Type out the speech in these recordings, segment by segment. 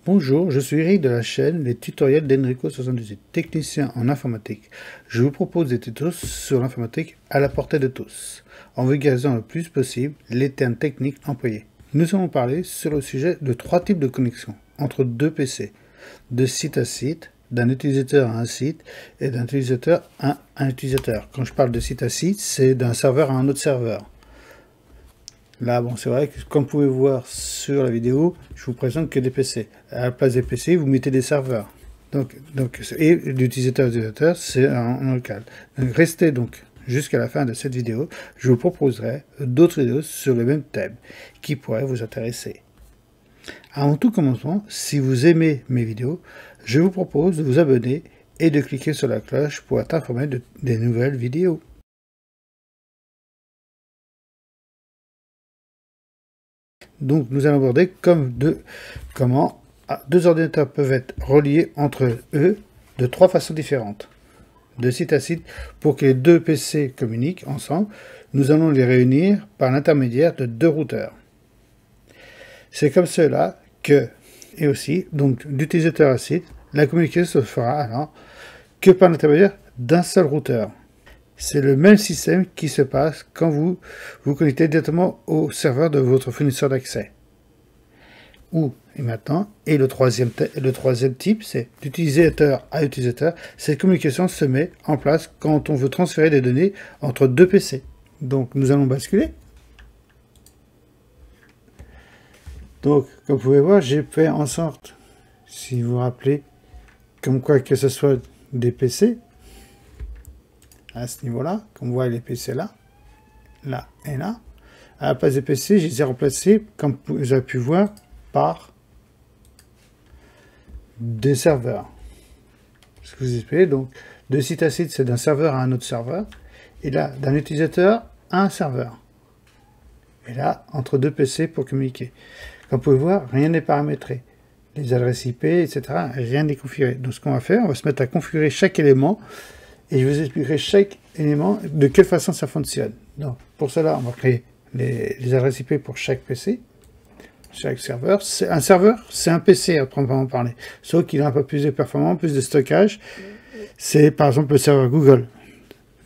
Bonjour, je suis Eric de la chaîne Les Tutoriels d'Enrico78, technicien en informatique. Je vous propose des tutos sur l'informatique à la portée de tous, en vulgarisant le plus possible les termes techniques employés. Nous allons parler sur le sujet de 3 types de connexions entre 2 PC, de site à site, d'un utilisateur à un site et d'un utilisateur à un utilisateur. Quand je parle de site à site, c'est d'un serveur à un autre serveur. Là, bon, c'est vrai que comme vous pouvez voir sur la vidéo, je vous présente que des PC. À la place des PC, vous mettez des serveurs. Et d'utilisateur à utilisateur, c'est en local. Donc, restez donc jusqu'à la fin de cette vidéo. Je vous proposerai d'autres vidéos sur le même thème qui pourraient vous intéresser. Avant tout commencement, si vous aimez mes vidéos, je vous propose de vous abonner et de cliquer sur la cloche pour être informé des nouvelles vidéos. Donc nous allons aborder comment deux ordinateurs peuvent être reliés entre eux de 3 façons différentes. De site à site, pour que les 2 PC communiquent ensemble, nous allons les réunir par l'intermédiaire de 2 routeurs. C'est comme cela que, et aussi, donc d'utilisateur à site, la communication se fera alors que par l'intermédiaire d'un seul routeur. C'est le même système qui se passe quand vous vous connectez directement au serveur de votre fournisseur d'accès. Et le troisième type, c'est d'utilisateur à utilisateur. Cette communication se met en place quand on veut transférer des données entre 2 PC. Donc nous allons basculer. Donc comme vous pouvez voir, j'ai fait en sorte, si vous vous rappelez, comme quoi que ce soit des PC, à ce niveau-là, comme vous voyez les PC là et là. À la place des PC, je les ai remplacés, comme vous avez pu voir, par des serveurs. Ce que vous expliquez, donc, de site à site, c'est d'un serveur à un autre serveur, et là, d'un utilisateur à un serveur. Et là, entre 2 PC pour communiquer. Comme vous pouvez voir, rien n'est paramétré. Les adresses IP, etc., rien n'est configuré. Donc, ce qu'on va faire, on va se mettre à configurer chaque élément, et je vous expliquerai chaque élément, de quelle façon ça fonctionne. Donc, pour cela, on va créer les adresses IP pour chaque PC, chaque serveur. Un serveur, c'est un PC à proprement parler, sauf qu'il a un peu plus de performance, plus de stockage. C'est par exemple le serveur Google,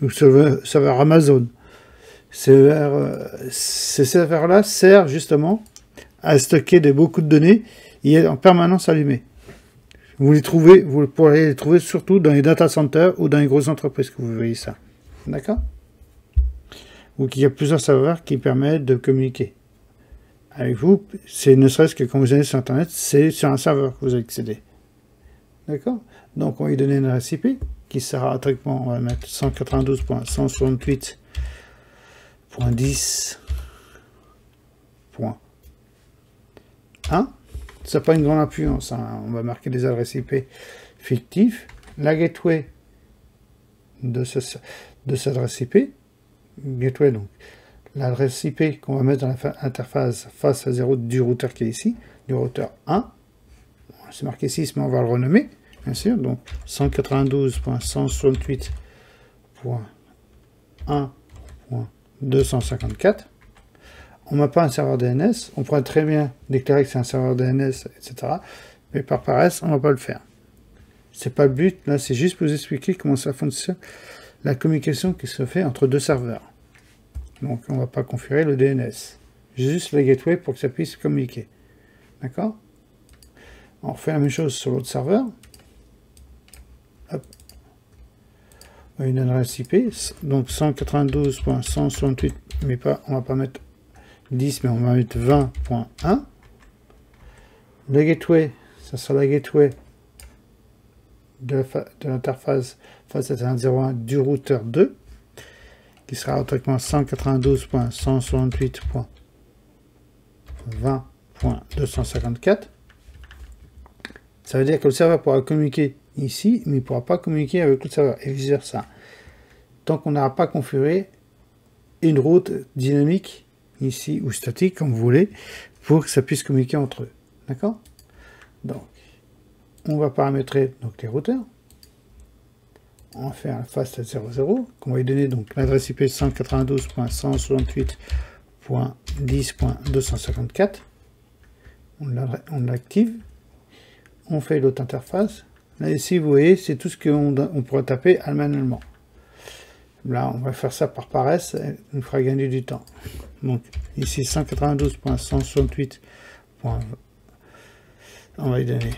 ou le serveur Amazon. Ces serveurs-là servent justement à stocker beaucoup de données et en permanence allumés. Vous pourrez les trouver surtout dans les data centers ou dans les grosses entreprises que vous voyez ça. D'accord? Ou qu'il y a plusieurs serveurs qui permettent de communiquer avec vous. C'est ne serait-ce que quand vous allez sur Internet, c'est sur un serveur que vous accédez. D'accord? Donc on va lui donner une adresse IP qui sera automatiquement, on va mettre 192.168.10.1. Ça n'a pas une grande influence, hein. On va marquer des adresses IP fictives. La gateway de cette adresse IP. Gateway, donc l'adresse IP qu'on va mettre dans l'interface face à 0 du routeur qui est ici, du routeur 1. C'est marqué 6, mais on va le renommer, bien sûr. Donc 192.168.1.254. On n'a pas un serveur DNS, on pourrait très bien déclarer que c'est un serveur DNS, etc. Mais par paresse, on ne va pas le faire. C'est pas le but, là c'est juste pour vous expliquer comment ça fonctionne, la communication qui se fait entre 2 serveurs. Donc on ne va pas configurer le DNS. Juste la gateway pour que ça puisse communiquer. D'accord? On fait la même chose sur l'autre serveur. Hop. Une adresse IP, donc 192.168, mais pas, on va pas mettre 10, mais on va mettre 20.1. Le gateway, ça sera la gateway de l'interface face à 1.0.1 du routeur 2, qui sera automatiquement 192.168.20.254. Ça veut dire que le serveur pourra communiquer ici, mais il ne pourra pas communiquer avec le serveur, et vice versa. Tant qu'on n'aura pas configuré une route dynamique, ici, ou statique, comme vous voulez, pour que ça puisse communiquer entre eux. D'accord? Donc, on va paramétrer donc, les routeurs. On va faire un fast à 00, qu'on va lui donner donc l'adresse IP 192.168.10.254. On l'active. on fait l'autre interface. Là, ici, vous voyez, c'est tout ce qu'on pourrait taper manuellement. Là, on va faire ça par paresse, ça nous fera gagner du temps. Donc, ici, 192.168. On va y donner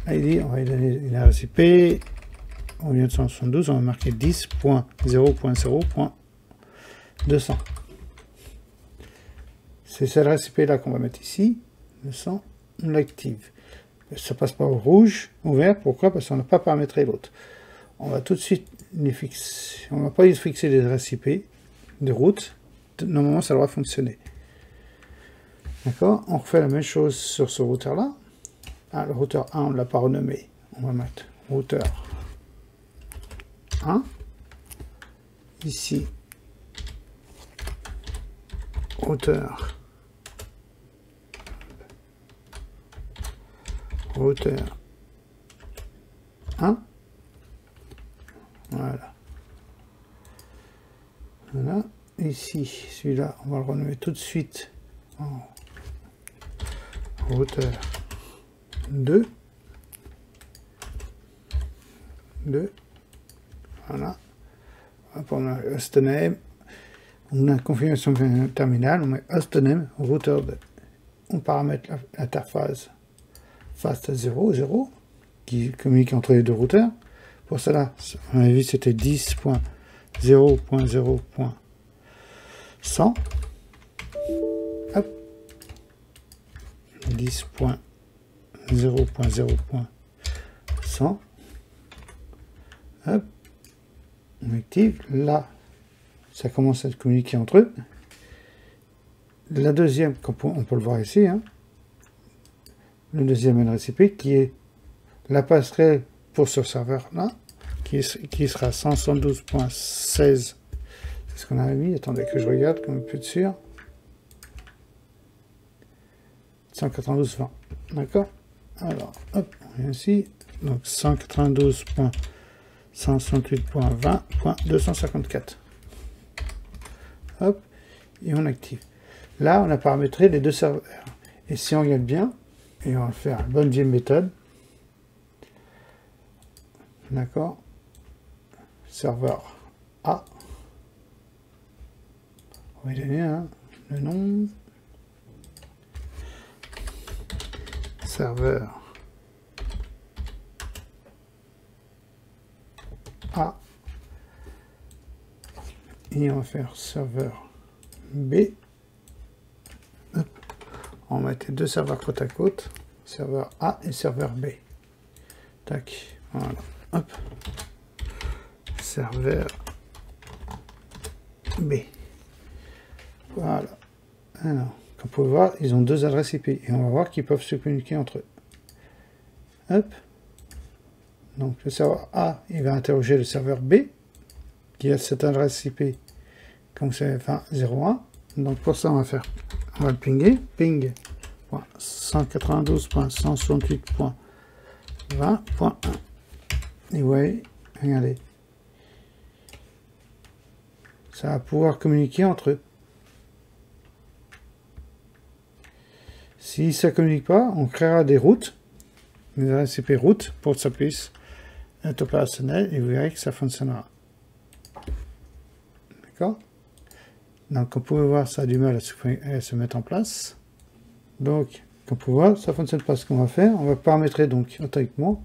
l'ID, on va y donner une adresse IP. Au lieu de 172, on va marquer 10.0.0.200. C'est cette adresse IP là qu'on va mettre ici. 200, on l'active. Ça passe pas au rouge, au vert. Pourquoi? Parce qu'on n'a pas paramétré l'autre. On va tout de suite les fixer. On va pas y fixer les adresses IP de route. Normalement, ça devrait fonctionner. D'accord? On refait la même chose sur ce routeur là. Ah, le routeur 1, on ne l'a pas renommé. On va mettre routeur 1. Ici, routeur 1. Voilà. Voilà. Ici, celui-là, on va le renommer tout de suite en routeur 2. Voilà. Hop, on a host name. On a une configuration terminale, on met host name, routeur 2. On paramètre l'interface fast 0, 0, qui communique entre les deux routeurs. Pour cela, on a vu c'était 10.0.0.100. Hop. 10.0.0.100. Hop. On active. Là, ça commence à communiquer entre eux. La deuxième, on peut le voir ici, hein, le deuxième adresse IP qui est la passerelle pour ce serveur-là, qui sera 172.16. C'est ce qu'on avait mis. Attendez que je regarde comme un peu de sûr. 192.20. D'accord? Alors, hop, on vient ici. Donc 192.168.20.254. Hop, et on active. Là, on a paramétré les deux serveurs. Et si on regarde bien, et on va faire la bonne vieille méthode. D'accord? Serveur A. On va lui donner le nom. Serveur A. Et on va faire serveur B. Hop. On va mettre les deux serveurs côte à côte. Serveur A et serveur B. Tac. Voilà. Hop. Serveur B. Voilà. Alors, comme vous pouvez voir, ils ont deux adresses IP. Et on va voir qu'ils peuvent se communiquer entre eux. Hop. Donc le serveur A, il va interroger le serveur B, qui a cette adresse IP, comme c'est 20.01. Donc pour ça, on va le pinguer. Ping 192.168.20.1. Et ouais, regardez. Ça va pouvoir communiquer entre eux. Si ça ne communique pas, on créera des routes, des adresses IP routes, pour que ça puisse être opérationnel, et vous verrez que ça fonctionnera. D'accord? Donc, comme vous pouvez voir, ça a du mal à se mettre en place. Donc, comme vous pouvez voir, ça ne fonctionne pas. Ce qu'on va faire, on va paramétrer donc automatiquement.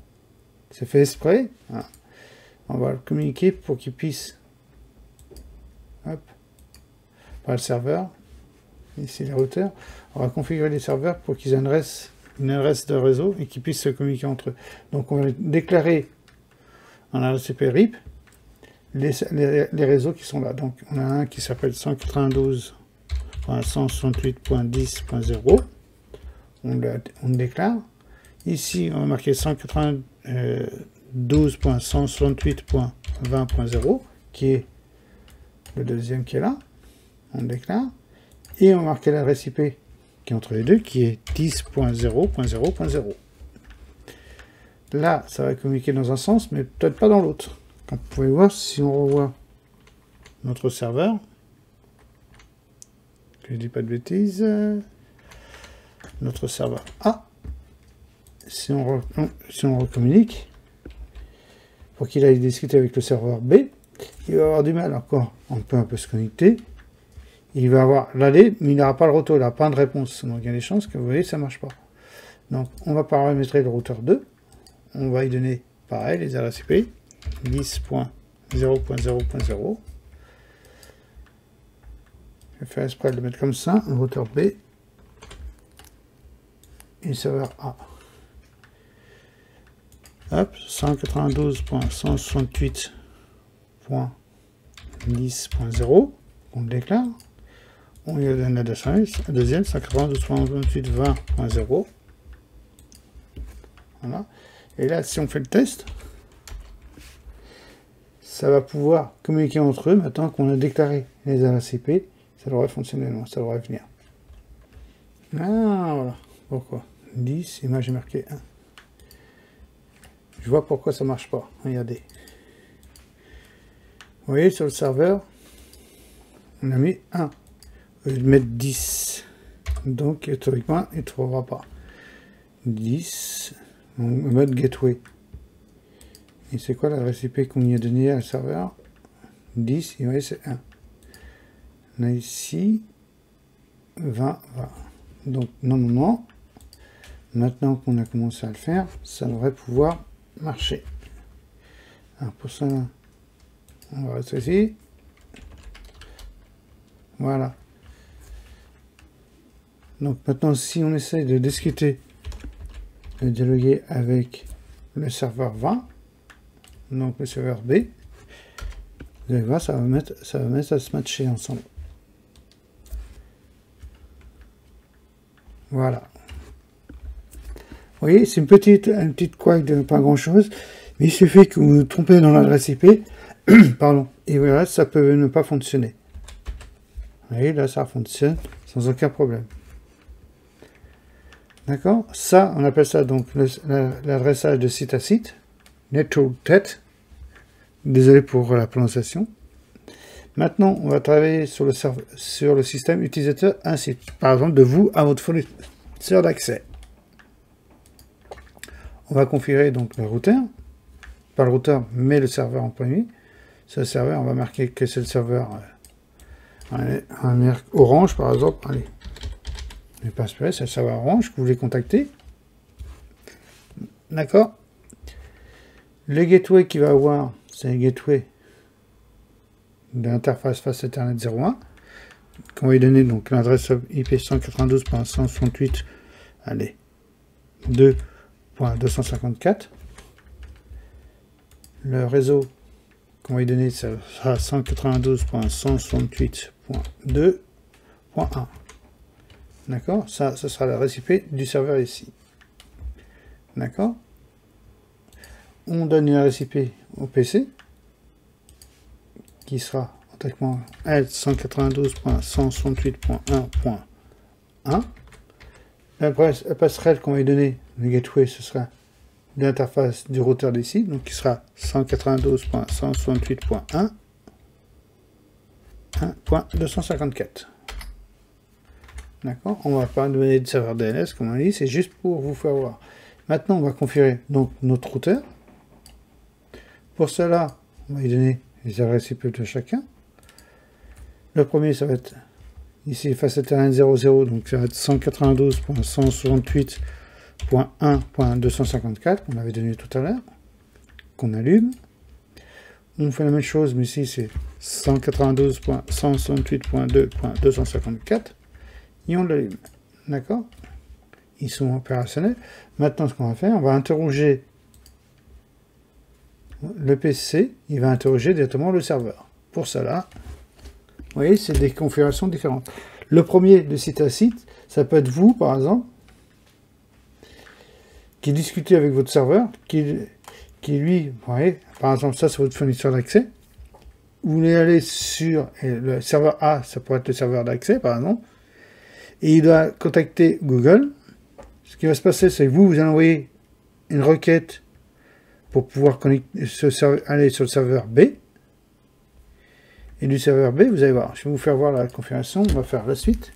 C'est fait exprès. Voilà. On va le communiquer pour qu'il puisse, hop, par le serveur. Ici les routeurs. On va configurer les serveurs pour qu'ils aient une adresse de réseau et qu'ils puissent se communiquer entre eux. Donc, on va déclarer en adresse IP RIP les réseaux qui sont là. Donc, on a un qui s'appelle 192.168.10.0. On le déclare. Ici, on va marquer 192.168.20.0, qui est le deuxième qui est là. On le déclare. Et on va marquer l'adresse IP qui est entre les deux, qui est 10.0.0.0. Là, ça va communiquer dans un sens, mais peut-être pas dans l'autre. Comme vous pouvez voir, si on revoit notre serveur, que je dis pas de bêtises, notre serveur A, si on recommunique, pour qu'il aille discuter avec le serveur B, il va avoir du mal encore. On peut un peu se connecter. Il va avoir l'aller, mais il n'aura pas le retour, il n'aura pas de réponse. Donc il y a des chances que vous voyez, ça ne marche pas. Donc on va paramétrer le routeur 2. On va y donner, pareil, les adresses IP 10.0.0.0. Je vais faire exprès de le mettre comme ça, un routeur B et le serveur A. Hop, 192.168.10.0, on le déclare. On lui donne la deuxième, 192.168.20.0. Voilà. Et là, si on fait le test, ça va pouvoir communiquer entre eux maintenant qu'on a déclaré les adresses IP. Ça devrait fonctionner, non, ça devrait venir. Ah, voilà. Pourquoi 10, et moi j'ai marqué 1. Je vois pourquoi ça marche pas. Regardez. Vous voyez, sur le serveur, on a mis 1. Au lieu de mettre 10. Donc, théoriquement, il ne trouvera pas. 10. On va mettre gateway. Et c'est quoi l'adresse IP qu'on y a donné à le serveur? 10, et vous voyez, c'est 1. On a ici 20, 20. Donc, non. Maintenant qu'on a commencé à le faire, ça devrait pouvoir marcher. Alors, pour ça, on va rester ici. Voilà. Donc, maintenant, si on essaye de discuter, de dialoguer avec le serveur 20, donc le serveur B, vous allez voir, ça va mettre à se matcher ensemble. Voilà. Vous voyez, c'est une petite couac de pas grand chose, mais il suffit que vous vous trompez dans l'adresse IP, pardon, et voilà, ça peut ne pas fonctionner. Vous voyez, là, ça fonctionne sans aucun problème. D'accord? Ça, on appelle ça donc l'adressage de site à site, network tête. Désolé pour la prononciation. Maintenant, on va travailler sur le système utilisateur un site. Par exemple, de vous à votre fournisseur d'accès. On va configurer donc le routeur. Pas le routeur, mais le serveur en premier. Ce serveur, on va marquer que c'est le serveur un orange, par exemple. Allez. Ne pas espérer, c'est le serveur orange que vous voulez contacter. D'accord? Le gateway qu'il va avoir, c'est le gateway de l'interface face Ethernet 01. Qu'on va lui donner donc l'adresse IP 192.168, allez, 2.254. Le réseau qu'on va lui donner, ça sera 192.168.2.1. D'accord? Ça sera l'adresse IP du serveur ici. D'accord? On donne une adresse IP au PC, qui sera automatiquement L192.168.1.1. La passerelle qu'on va lui donner, le gateway, ce sera l'interface du routeur d'ici, donc qui sera 192.168.1.254. D'accord? On va pas donner de serveur DNS, comme on dit, c'est juste pour vous faire voir. Maintenant, on va configurer donc notre routeur. Pour cela, on va lui donner les adresses IP de chacun. Le premier, ça va être ici face Ethernet 00, donc ça va être 192.168.1.254, qu'on avait donné tout à l'heure, qu'on allume. On fait la même chose, mais ici c'est 192.168.2.254, et on l'allume. D'accord? Ils sont opérationnels. Maintenant, ce qu'on va faire, on va interroger le PC, il va interroger directement le serveur. Pour cela, vous voyez, c'est des configurations différentes. Le premier, de site à site, ça peut être vous, par exemple, qui discutez avec votre serveur, qui lui, vous voyez, par exemple, ça, c'est votre fournisseur d'accès. Vous voulez aller sur le serveur A, ça pourrait être le serveur d'accès, par exemple, et il doit contacter Google. Ce qui va se passer, c'est que vous allez envoyer une requête pour pouvoir aller sur le serveur B. Et du serveur B, vous allez voir, je vais vous faire voir la configuration, on va faire la suite.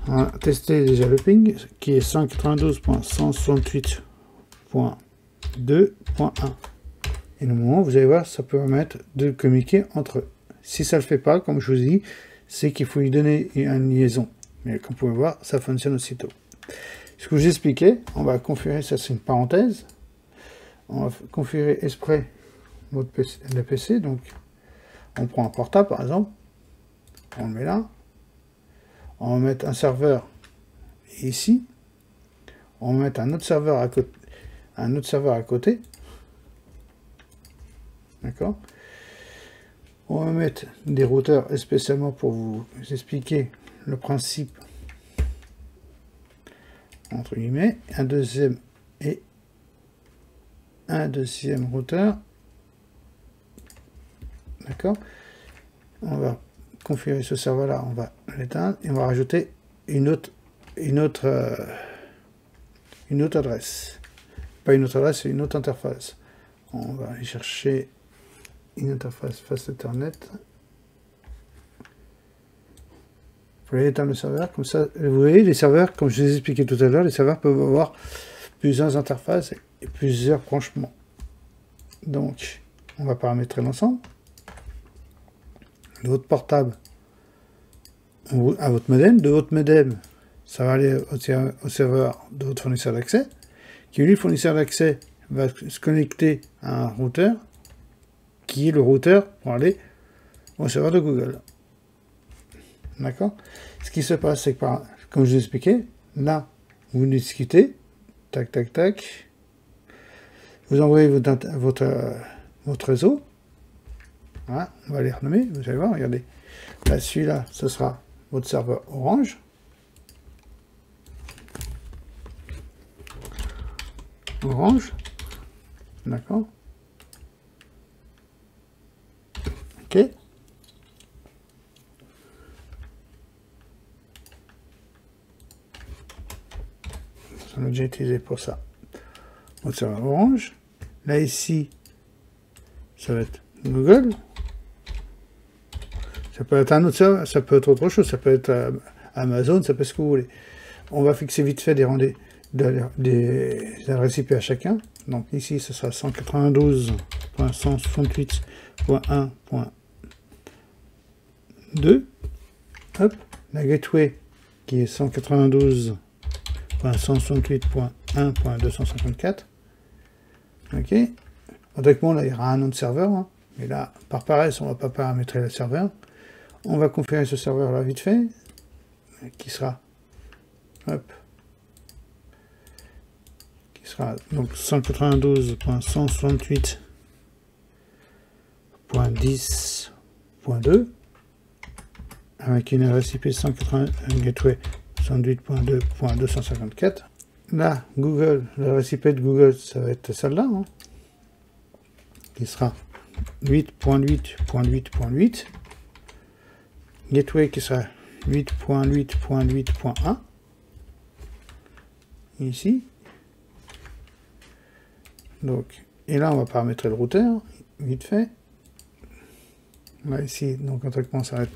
On va tester déjà le ping, qui est 192.168 2.1. Et normalement, vous allez voir, ça peut permettre de communiquer entre eux. Si ça ne le fait pas, comme je vous dis, c'est qu'il faut lui donner une liaison. Mais comme vous pouvez voir, ça fonctionne aussitôt. Ce que je vous expliquais, on va configurer, ça c'est une parenthèse, on va configurer exprès le PC, donc on prend un portable par exemple, on le met là, on va mettre un serveur ici, on va mettre un autre serveur à côté, d'accord. On va mettre des routeurs spécialement pour vous expliquer le principe, entre guillemets, un deuxième routeur, d'accord. On va configurer ce serveur là, on va l'éteindre et on va rajouter une autre adresse, pas une autre adresse, c'est une autre interface. On va aller chercher une interface face Ethernet. Vous pouvez éteindre le serveur, comme ça, vous voyez, les serveurs, comme je vous ai expliqué tout à l'heure, les serveurs peuvent avoir plusieurs interfaces et plusieurs branchements. Donc, on va paramétrer l'ensemble. De votre portable à votre modem. De votre modem, ça va aller au serveur de votre fournisseur d'accès, qui lui, le fournisseur d'accès, va se connecter à un routeur, qui est le routeur pour aller au serveur de Google. D'accord. Ce qui se passe, c'est que, comme je vous ai expliqué, là, vous discutez, tac, tac, tac, vous envoyez votre réseau, voilà, on va les renommer, vous allez voir, regardez, là, celui-là, ce sera votre serveur Orange, d'accord, ok. On a déjà utilisé pour ça. Votre serveur Orange. Là, ici, ça va être Google. Ça peut être un autre serveur, ça peut être autre chose, ça peut être Amazon, ça peut être ce que vous voulez. On va fixer vite fait des adresses IP à chacun. Donc ici, ce sera 192.168.1.2. Hop, la gateway qui est 192.168.1.254. Ok. Autrement, là, il y aura un autre serveur. Hein. Mais là, par paresse, on ne va pas paramétrer le serveur. On va configurer ce serveur-là vite fait. Qui sera... Hop. Qui sera donc 192.168.10.2. Avec une adresse IP 180, un gateway 108.2.254. Là, Google, l'adresse IP de Google, ça va être celle-là, hein, qui sera 8.8.8.8. Gateway qui sera 8.8.8.1. Ici. Donc, et là, on va paramétrer le routeur, vite fait. Là, ici, donc, autrement, ça va être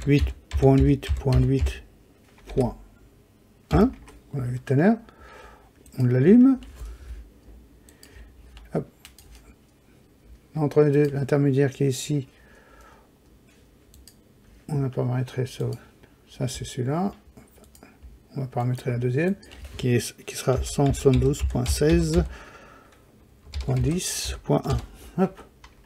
8.8.8.1. On a vu tout à l'heure. On l'allume. Entre les deux, l'intermédiaire qui est ici, on a paramétré ça. Ça, c'est celui-là. On va paramétrer la deuxième, qui sera 172.16.10.1. Hop,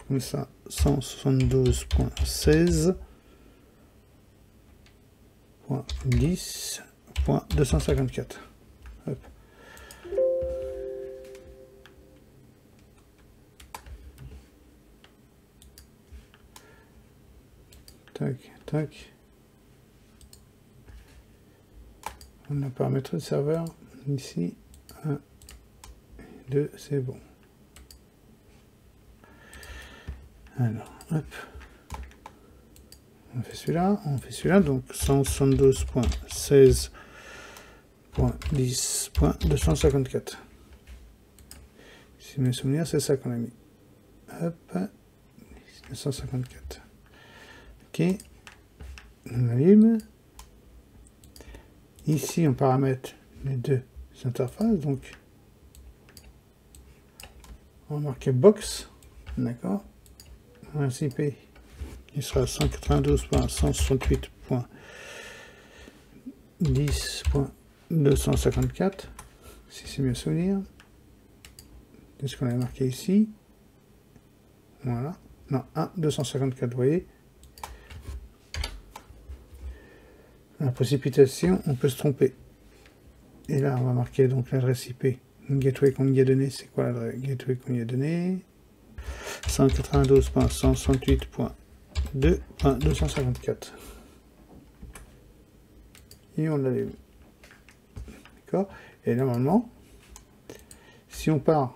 comme ça, 172.16.10.254. Hop. Tac, tac. On a paramétré le serveur. Ici, 1, 2, c'est bon. Alors, hop. On fait celui-là, donc 172.16.10.254. Si mes souvenirs, c'est ça qu'on a mis. Hop, 254. Ok, on allume. Ici, on paramètre les deux interfaces, donc On va marquer box, d'accord. L'adresse IP qui sera 192.168.10.254, si c'est bien souvenir. Qu'est-ce qu'on a marqué ici? Voilà. Non, 1.254, vous voyez. La précipitation, on peut se tromper. Et là, on va marquer donc l'adresse IP. Gateway qu'on y a donné, c'est quoi l'adresse gateway qu'on y a donné? 192.168.2.254. Et on l'avait vu. D'accord? Et normalement, si on part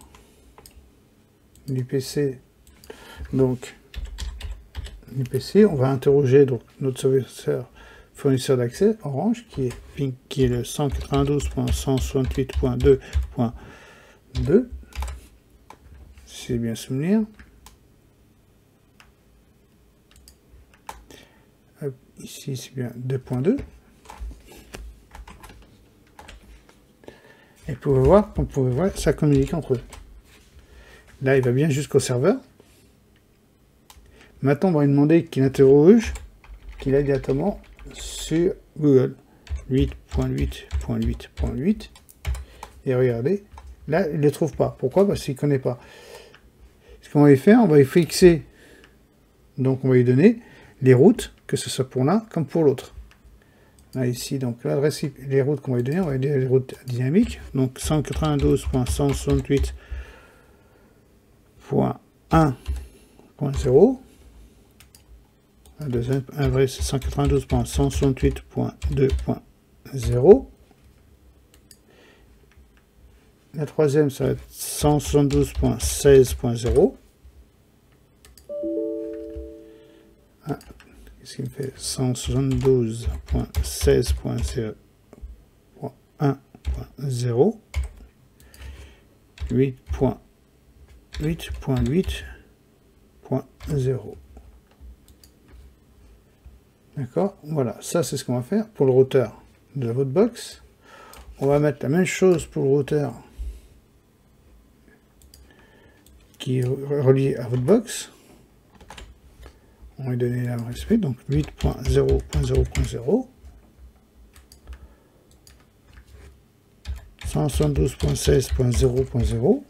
du PC, donc du PC, on va interroger donc notre fournisseur d'accès Orange qui est le 192.168.2.2, si c'est bien souvenir. Hop, ici c'est bien 2.2. Et vous pouvez voir, ça communique entre eux. Là, il va bien jusqu'au serveur. Maintenant, on va lui demander qu'il interroge, qu'il aille directement sur Google 8.8.8.8. Et regardez, là, il ne le trouve pas. Pourquoi? Parce qu'il ne connaît pas. Ce qu'on va y faire, on va y fixer. Donc, on va lui donner les routes, que ce soit pour l'un comme pour l'autre. Là, ici, donc l'adresse, les routes qu'on va lui donner, on va lui donner les routes dynamiques. Donc, 192.168.1.0. La deuxième adresse, c'est 192.168.2.0. La troisième, ça va être 172.16.0. Ah, qu'est-ce qu'il me fait? 172.16.0.1.0. 8.8.8.0. D'accord, voilà, ça c'est ce qu'on va faire pour le routeur de votre box. On va mettre la même chose pour le routeur qui est relié à votre box. On va lui donner l'adresse IP, donc 8.0.0.0, 172.16.0.0,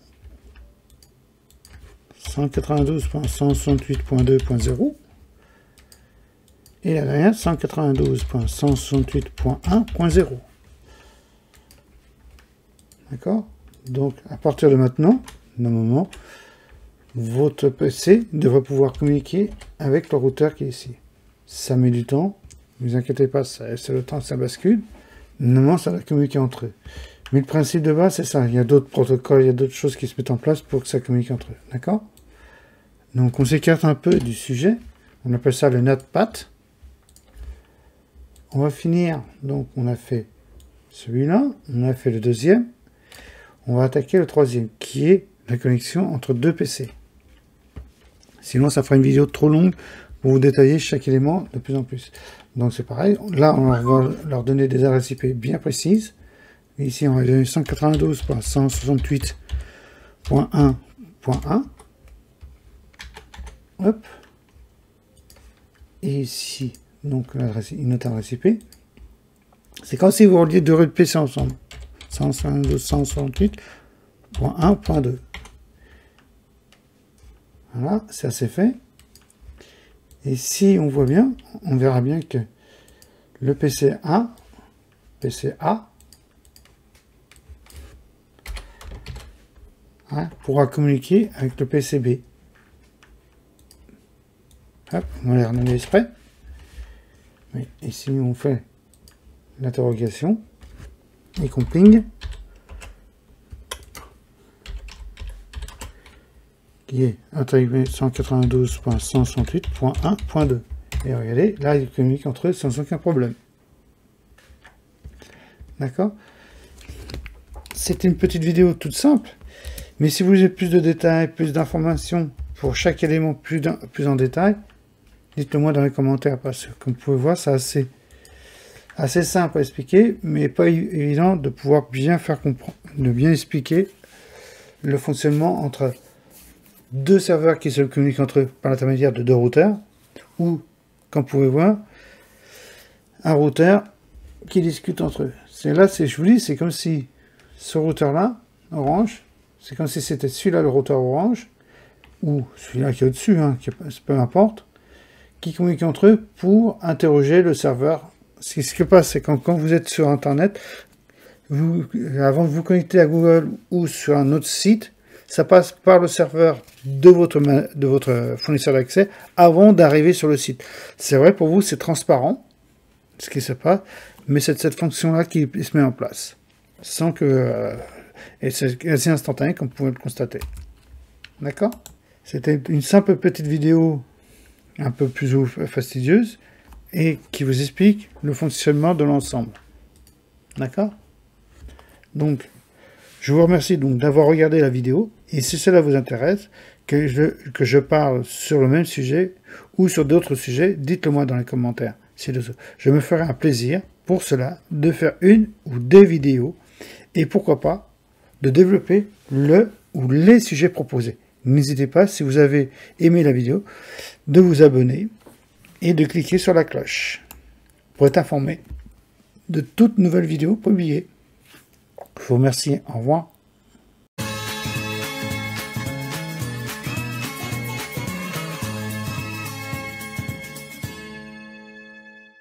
192.168.2.0, et la dernière 192.168.1.0. D'accord? Donc à partir de maintenant, normalement, votre PC devrait pouvoir communiquer avec le routeur qui est ici. Ça met du temps, ne vous inquiétez pas, c'est le temps que ça bascule. Normalement, ça va communiquer entre eux. Mais le principe de base, c'est ça. Il y a d'autres protocoles, il y a d'autres choses qui se mettent en place pour que ça communique entre eux. D'accord? Donc on s'écarte un peu du sujet. On appelle ça le NatPat. On va finir, donc on a fait celui-là, on a fait le deuxième, on va attaquer le troisième, qui est la connexion entre deux PC. Sinon, ça fera une vidéo trop longue pour vous détailler chaque élément de plus en plus. Donc c'est pareil, là on va leur donner des adresses IP bien précises. Ici on va donner 192.168.1.1. Hop. Et ici, donc une autre adresse IP. C'est comme si vous reliez deux rues de PC ensemble. 192.168.1.2. Voilà, ça c'est fait. Et si on voit bien, on verra bien que le PC1, PCA, pourra communiquer avec le PCB. Hop, on va les redonner exprès. Mais ici, on fait l'interrogation et qu'on ping, qui est intégré 192.168.1.2. Et regardez, là, ils communiquent entre eux sans aucun problème. D'accord? C'était une petite vidéo toute simple, mais si vous voulez plus de détails, plus d'informations pour chaque élément plus en détail, dites-le moi dans les commentaires, parce que comme vous pouvez voir, c'est assez simple à expliquer, mais pas évident de pouvoir bien faire comprendre, de bien expliquer le fonctionnement entre deux serveurs qui se communiquent entre eux par l'intermédiaire de deux routeurs, ou, comme vous pouvez voir, un routeur qui discute entre eux. Je vous dis, c'est comme si ce routeur-là, orange, c'est comme si c'était celui-là le routeur orange, ou celui-là qui est au-dessus, hein, peu importe, qui communiquent entre eux pour interroger le serveur. Ce qui se passe, c'est quand vous êtes sur Internet, avant de vous connecter à Google ou sur un autre site, ça passe par le serveur de votre fournisseur d'accès avant d'arriver sur le site. C'est vrai, pour vous, c'est transparent, ce qui se passe, mais c'est cette fonction-là qui se met en place, sans que... et c'est assez instantané, comme vous pouvez le constater. D'accord? C'était une simple petite vidéo un peu plus fastidieuse et qui vous explique le fonctionnement de l'ensemble. D'accord? Donc, je vous remercie donc d'avoir regardé la vidéo, et si cela vous intéresse, que je parle sur le même sujet ou sur d'autres sujets, dites-le moi dans les commentaires. Je me ferai un plaisir pour cela de faire une ou des vidéos, et pourquoi pas de développer le ou les sujets proposés. N'hésitez pas, si vous avez aimé la vidéo, de vous abonner et de cliquer sur la cloche pour être informé de toutes nouvelles vidéos publiées. Je vous remercie, au revoir.